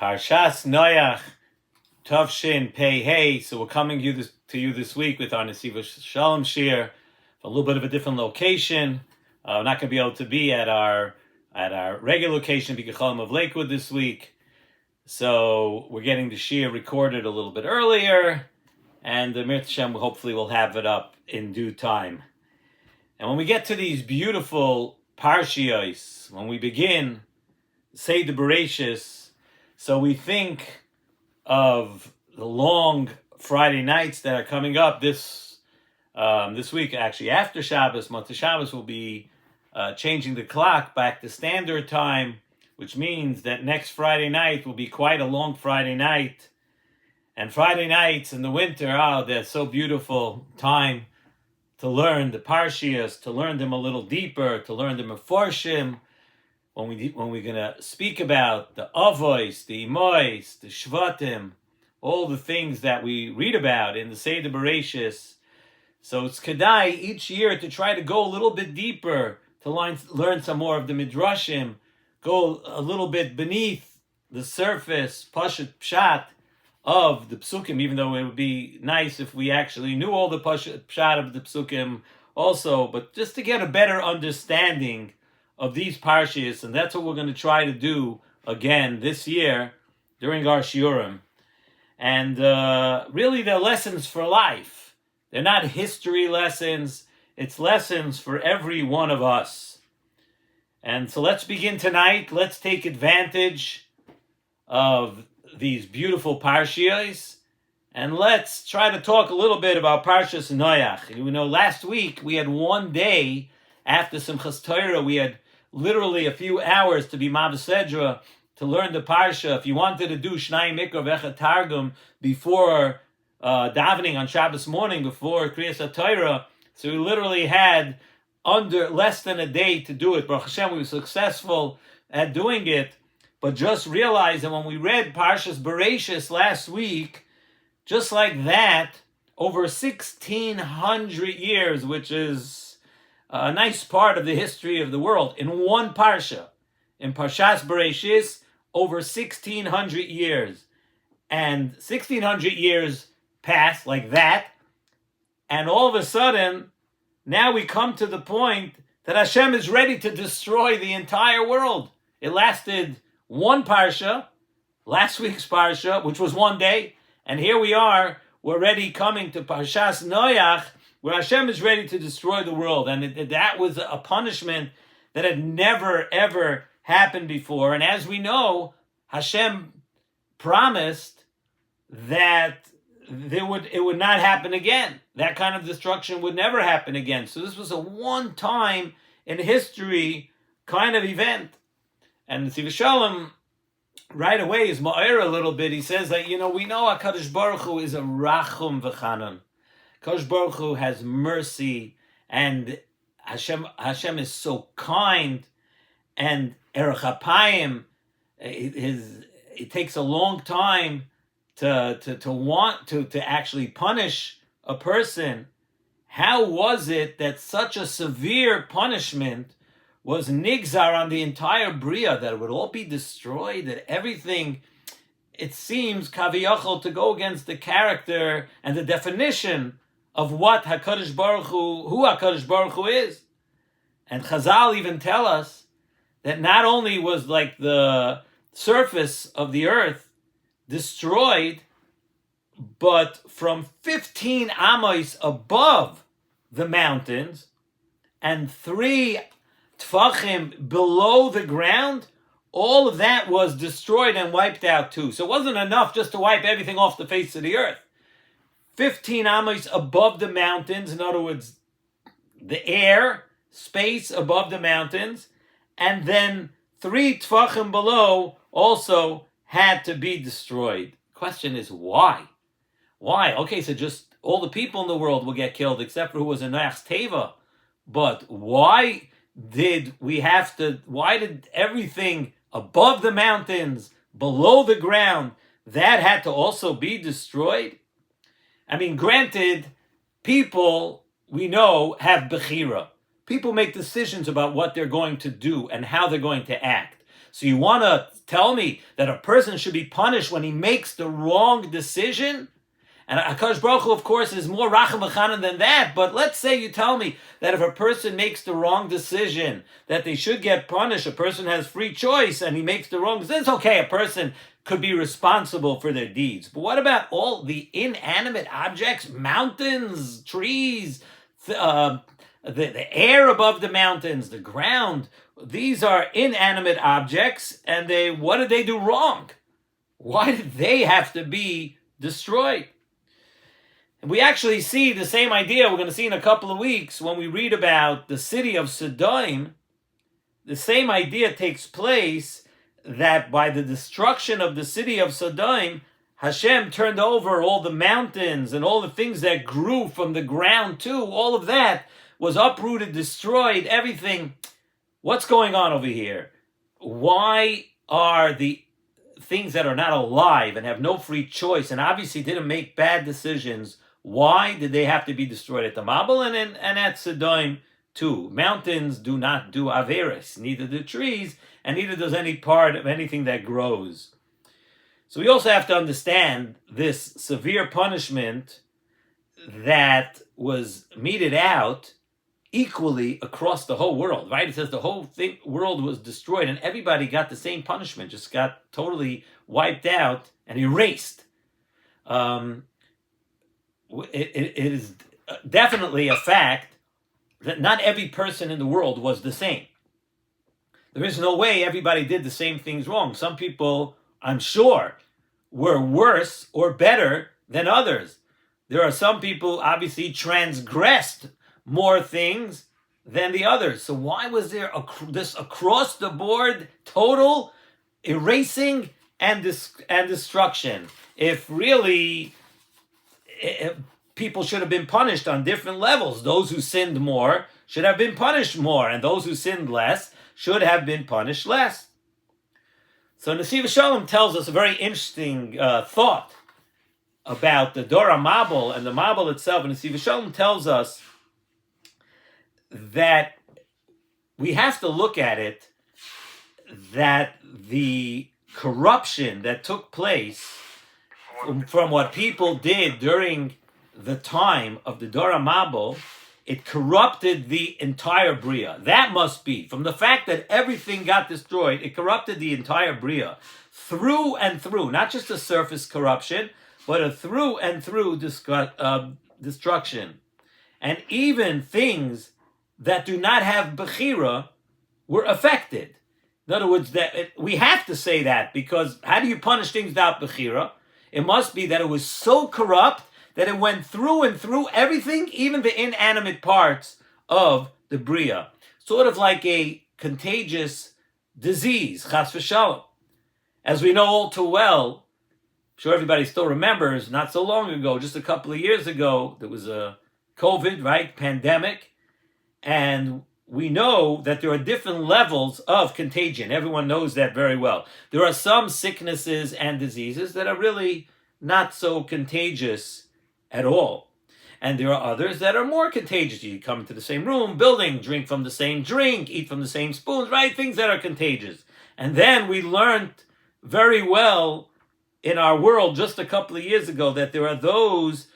Parshas Noach, Tavshin Pei Hey. So we're coming to you this week with our Nesivos Shalom Shir, a little bit of a different location. We're not going to be able to be at our regular location, B'Gecholim of Lakewood, this week. So we're getting the Shir recorded a little bit earlier, and the Mir Hashem hopefully will have it up in due time. And when we get to these beautiful Parshiyos, when we begin Seder Bereshis, so we think of the long Friday nights that are coming up this week. Actually, after Shabbos, Motzei Shabbos will be changing the clock back to standard time, which means that next Friday night will be quite a long Friday night. And Friday nights in the winter, they're so beautiful time to learn the Parshiyos, to learn them a little deeper, to learn the Meforshim. When we're going to speak about the Avos, the Imois, the Shvatim, all the things that we read about in the Seder Bereshis. So it's Kedai each year to try to go a little bit deeper, to learn some more of the Midrashim, go a little bit beneath the surface, Pashat Pshat, of the Psukim, even though it would be nice if we actually knew all the Pashat Pshat of the Psukim also, but just to get a better understanding of these parshas, and that's what we're going to try to do again this year during our shiurim. And really, they're lessons for life. They're not history lessons. It's lessons for every one of us. And so let's begin tonight. Let's take advantage of these beautiful parshas, and let's try to talk a little bit about Parshas Noach. You know, last week we had one day after Simchas Torah. We had literally a few hours to be Mavasedra, to learn the Parsha. If you wanted to do Shnai Mikra V'Echad Targum before davening on Shabbos morning, before Kriyas HaTorah, so we literally had under less than a day to do it. Baruch Hashem, we were successful at doing it, but just realize that when we read Parshas Bereshis last week, just like that, over 1,600 years, which is a nice part of the history of the world, in one parsha, in Parshas Bereshis, over 1,600 years. And 1,600 years pass like that, and all of a sudden, now we come to the point that Hashem is ready to destroy the entire world. It lasted one parsha, last week's parsha, which was one day, and here we are, we're already coming to Parshas Noach, where Hashem is ready to destroy the world. And that was a punishment that had never, ever happened before. And as we know, Hashem promised that it would not happen again. That kind of destruction would never happen again. So this was a one-time in history kind of event. And Nesivos Shalom right away is ma'ir a little bit. He says that, we know HaKadosh Baruch Hu is a Rachum V'Chanan. HaKadosh Baruch Hu has mercy, and Hashem is so kind, and Erech HaPayim, it takes a long time to want to actually punish a person. How was it that such a severe punishment was nigzar on the entire Bria, that it would all be destroyed, that everything, it seems, kaviyachol, to go against the character and the definition of what HaKadosh Baruch Hu, who HaKadosh Baruch Hu is. And Chazal even tell us that not only was like the surface of the earth destroyed, but from 15 amos above the mountains and 3 tfachim below the ground, all of that was destroyed and wiped out too. So it wasn't enough just to wipe everything off the face of the earth. 15 amos above the mountains, in other words, the air, space above the mountains, and then 3 tfachim below also had to be destroyed. Question is, why? Why? Okay, so just all the people in the world will get killed except for who was in Noach's Teva. But why did everything above the mountains, below the ground, that had to also be destroyed? I mean, granted, people, we know, have bechira. People make decisions about what they're going to do and how they're going to act. So you want to tell me that a person should be punished when he makes the wrong decision? And HaKadosh Baruch Hu, of course, is more Racham V'chanan than that. But let's say you tell me that if a person makes the wrong decision, that they should get punished. A person has free choice and he makes the wrong decision. It's okay, a person could be responsible for their deeds. But what about all the inanimate objects, mountains, trees, the air above the mountains, the ground? These are inanimate objects, and what did they do wrong? Why did they have to be destroyed? We actually see the same idea we're going to see in a couple of weeks when we read about the city of Sodom. The same idea takes place, that by the destruction of the city of Sodom, Hashem turned over all the mountains and all the things that grew from the ground too. All of that was uprooted, destroyed, everything. What's going on over here? Why are the things that are not alive and have no free choice and obviously didn't make bad decisions, why did they have to be destroyed at the Mabel and at Sodom too? Mountains do not do averis, neither do trees, and neither does any part of anything that grows. So we also have to understand this severe punishment that was meted out equally across the whole world, right? It says the whole world was destroyed and everybody got the same punishment, just got totally wiped out and erased. It is definitely a fact that not every person in the world was the same. There is no way everybody did the same things wrong. Some people, I'm sure, were worse or better than others. There are some people obviously transgressed more things than the others. So why was there this across the board total erasing and destruction? If really people should have been punished on different levels. Those who sinned more should have been punished more, and those who sinned less should have been punished less. So Nesivos Shalom tells us a very interesting thought about the Dora Mabel and the Mabel itself. And Nesivos Shalom tells us that we have to look at it, that the corruption that took place from what people did during the time of the Dora Mabel, it corrupted the entire Bria. That must be, from the fact that everything got destroyed, it corrupted the entire Bria. Through and through, not just a surface corruption, but a through and through destruction. And even things that do not have Bechira were affected. In other words, we have to say that, because how do you punish things without Bechira? It must be that it was so corrupt that it went through and through everything, even the inanimate parts of the Bria. Sort of like a contagious disease, chas v'shalom. As we know all too well, I'm sure everybody still remembers, not so long ago, just a couple of years ago, there was a COVID, right, pandemic, and we know that there are different levels of contagion. Everyone knows that very well. There are some sicknesses and diseases that are really not so contagious at all. And there are others that are more contagious. You come into the same room, building, drink from the same drink, eat from the same spoons, right? Things that are contagious. And then we learned very well in our world just a couple of years ago that there are those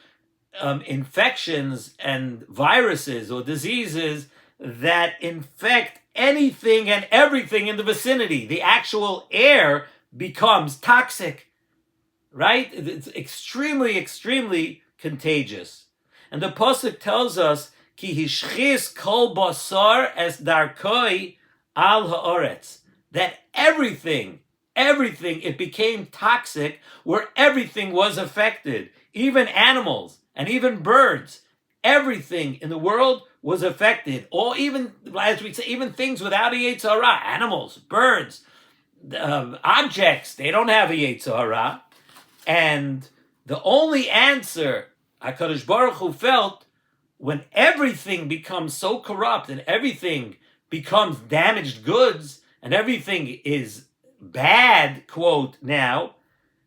infections and viruses or diseases that infect anything and everything in the vicinity. The actual air becomes toxic, right? It's extremely, extremely contagious. And the pasuk tells us, "Ki hishchis kol basar es darkoi al haaretz," that everything, it became toxic where everything was affected. Even animals and even birds, everything in the world was affected. Or even, as we say, even things without a Yetzer Hara, animals, birds, objects, they don't have a Yetzer Hara. And the only answer HaKadosh Baruch Hu felt when everything becomes so corrupt and everything becomes damaged goods and everything is bad, quote, now,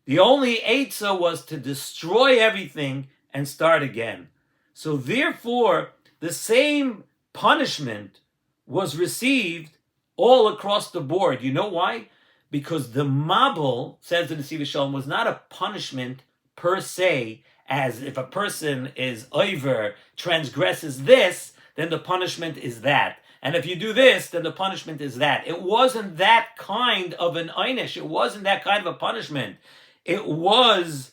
the only Eitzah was to destroy everything and start again. So therefore, the same punishment was received all across the board. You know why? because the mabul, says the Nesivos Shalom, was not a punishment per se, as if a person is over, transgresses this, then the punishment is that. And if you do this, then the punishment is that. It wasn't that kind of an einish. It wasn't that kind of a punishment. It was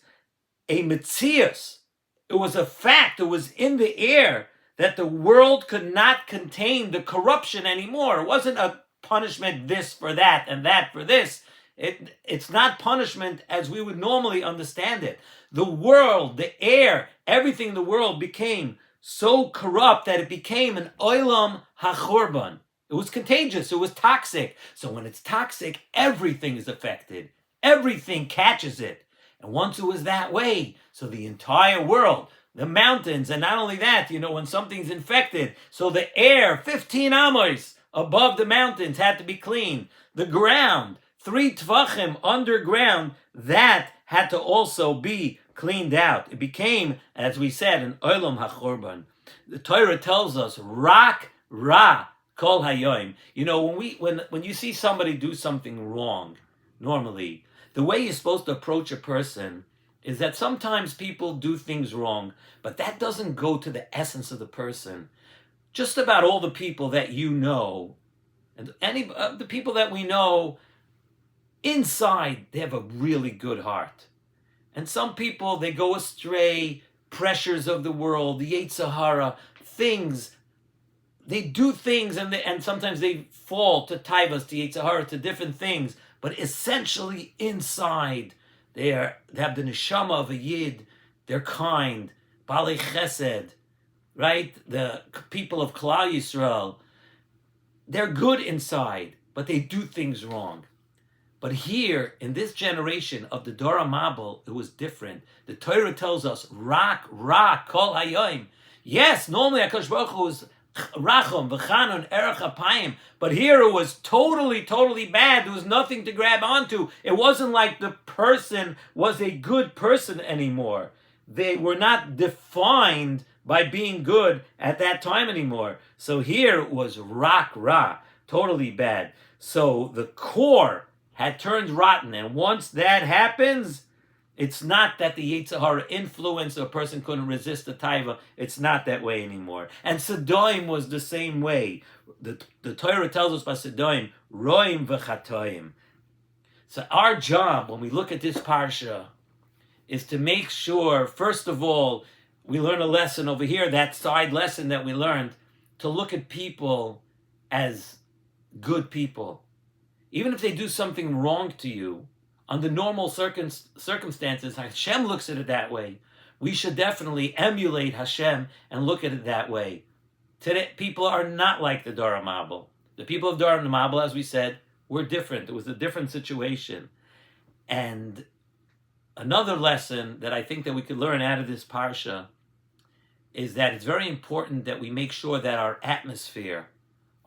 a metzius. It was a fact. It was in the air that the world could not contain the corruption anymore. It wasn't a punishment this for that and that for this. It's not punishment as we would normally understand it. The world, the air, everything in the world became so corrupt that it became an olam hachorban. It was contagious. It was toxic. So when it's toxic, everything is affected. Everything catches it. And once it was that way, so the entire world, the mountains, and not only that, when something's infected, so the air, 15 amos above the mountains had to be cleaned. The ground, 3 tvachim underground, that had to also be cleaned out. It became, as we said, an olam hachorban. The Torah tells us, rak ra kol hayoim. When you see somebody do something wrong, normally, the way you're supposed to approach a person is that sometimes people do things wrong, but that doesn't go to the essence of the person. Just about all the people that you know, and the people that we know, inside, they have a really good heart. And some people, they go astray, pressures of the world, the Yetzer Hara, things. They do things, and sometimes they fall to taivas, to Yetzer Hara, to different things. But essentially, inside, they have the neshama of a yid. They're kind, balei chesed, right? The people of Klal Yisrael, they're good inside, but they do things wrong. But here, in this generation of the Dor HaMabul, it was different. The Torah tells us, rak ra kol hayoim. Yes, normally HaKadosh Baruch Hu was rachum v'chanun erech apayim, but here it was totally bad. There was nothing to grab onto. It wasn't like the person was a good person anymore. They were not defined by being good at that time anymore. So here it was rak ra, totally bad. So the core had turned rotten, and once that happens, it's not that the Yetzer Hara influence a person couldn't resist the taiva. It's not that way anymore. And Sodom was the same way. The Torah tells us by Sodom, roim v'chatoim. So our job, when we look at this parsha, is to make sure, first of all, we learn a lesson over here, that side lesson that we learned, to look at people as good people. Even if they do something wrong to you, under normal circumstances, Hashem looks at it that way. We should definitely emulate Hashem and look at it that way. Today, people are not like the Dor HaMabul. The people of Dor HaMabul, as we said, were different. It was a different situation. And another lesson that I think that we could learn out of this parsha is that it's very important that we make sure that our atmosphere,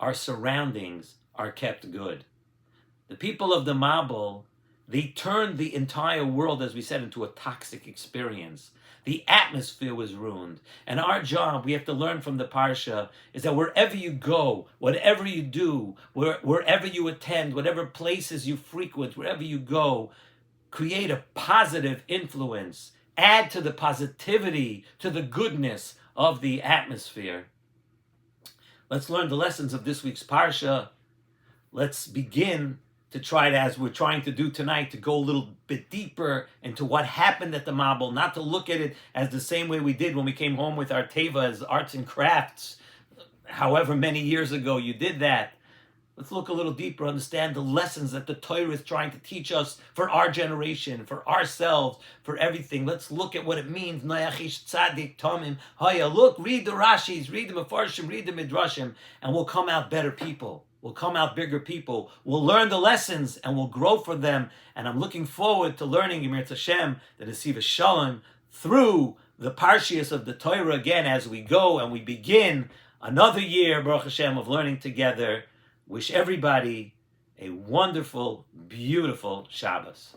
our surroundings, are kept good. The people of the Mabul, they turned the entire world, as we said, into a toxic experience. The atmosphere was ruined. And our job, we have to learn from the Parsha, is that wherever you go, whatever you do, wherever you attend, whatever places you frequent, wherever you go, create a positive influence. Add to the positivity, to the goodness of the atmosphere. Let's learn the lessons of this week's Parsha. Let's begin to try to, as we're trying to do tonight, to go a little bit deeper into what happened at the Mabul, not to look at it as the same way we did when we came home with our teva as arts and crafts, however many years ago you did that. Let's look a little deeper, understand the lessons that the Torah is trying to teach us for our generation, for ourselves, for everything. Let's look at what it means. Noach ish tzaddik tamim haya. Look, read the Rashis, read the Mefarshim, read the Midrashim, and we'll come out better people. We'll come out bigger people. We'll learn the lessons and we'll grow from them. And I'm looking forward to learning Yemir Hashem, the Nesivos Shalom, through the Parshias of the Torah again as we go and we begin another year, Baruch Hashem, of learning together. Wish everybody a wonderful, beautiful Shabbos.